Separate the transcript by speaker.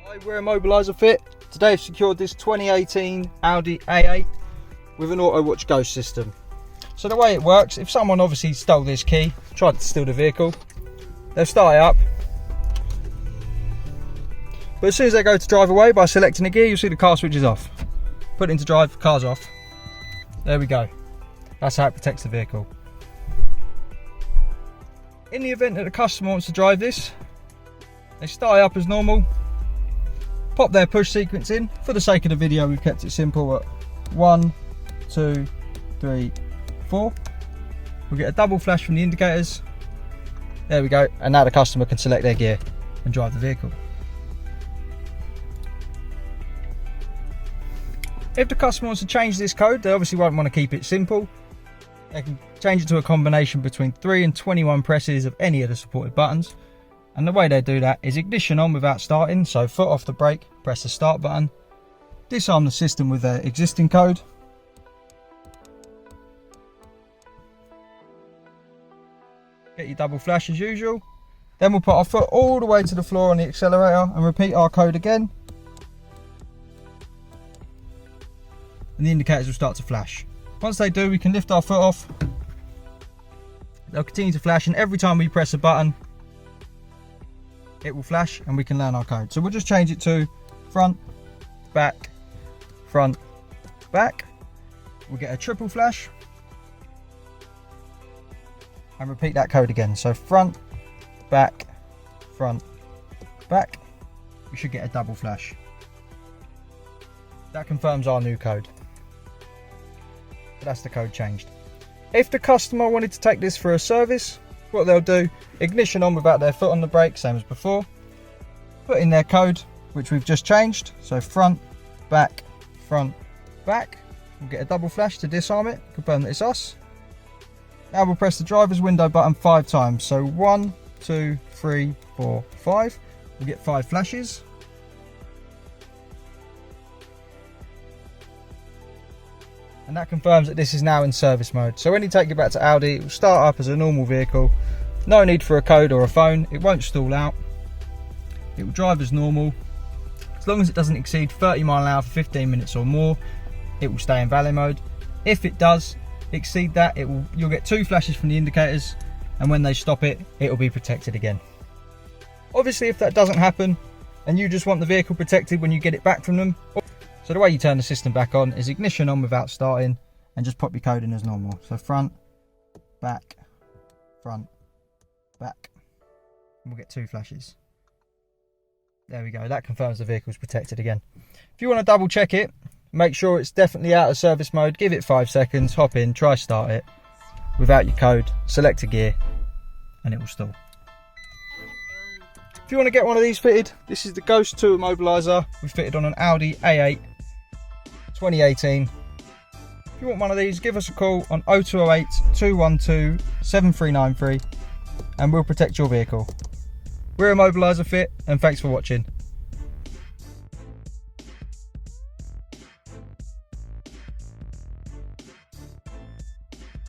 Speaker 1: Hi, we're Immobiliser Fit. Today I've secured this 2018 Audi A8 with an Autowatch Ghost system. So the way it works, if someone obviously stole this key, tried to steal the vehicle, they'll start it up. But as soon as they go to drive away, by selecting the gear, you'll see the car switches off. Put it into drive, car's off. There we go. That's how it protects the vehicle. In the event that the customer wants to drive this, they start it up as normal, pop their push sequence in. For the sake of the video, we've kept it simple at 1, 2, 3, 4. We'll get a double flash from the indicators. There we go, and now the customer can select their gear and drive the vehicle. If the customer wants to change this code, they obviously won't want to keep it simple. They can change it to a combination between 3 and 21 presses of any of the supported buttons. And the way they do that is ignition on without starting, so foot off the brake, press the start button, disarm the system with their existing code, get your double flash as usual, then we'll put our foot all the way to the floor on the accelerator and repeat our code again, and the indicators will start to flash. Once they do, we can lift our foot off, they'll continue to flash, and every time we press a button it will flash and we can learn our code. So we'll just change it to front, back, front, back. We'll get a triple flash and repeat that code again. So front, back, back. We should get a double flash. That confirms our new code. So that's the code changed. If the customer wanted to take this for a service, what they'll do, ignition on without their foot on the brake, same as before. Put in their code, which we've just changed. So front, back. We'll get a double flash to disarm it, confirm that it's us. Now we'll press the driver's window button 5 times. So 1, 2, 3, 4, 5. We'll get 5 flashes. And that confirms that this is now in service mode. So when you take it back to Audi, it will start up as a normal vehicle. No need for a code or a phone. It won't stall out. It will drive as normal. As long as it doesn't exceed 30 miles an hour for 15 minutes or more, it will stay in valet mode. If it does exceed that, you'll get 2 flashes from the indicators, and when they stop it, it will be protected again. Obviously, if that doesn't happen and you just want the vehicle protected when you get it back from them, so the way you turn the system back on is ignition on without starting and just pop your code in as normal. So front, back. And we'll get 2 flashes. There we go, that confirms the vehicle's protected again. If you want to double check it, make sure it's definitely out of service mode, give it 5 seconds, hop in, try start it without your code, select a gear and it will stall. If you want to get one of these fitted, this is the Ghost 2 Immobiliser. We fitted on an Audi A8 2018. If you want one of these, give us a call on 0208 212 7393 and we'll protect your vehicle. We're Immobiliser Fit, and thanks for watching.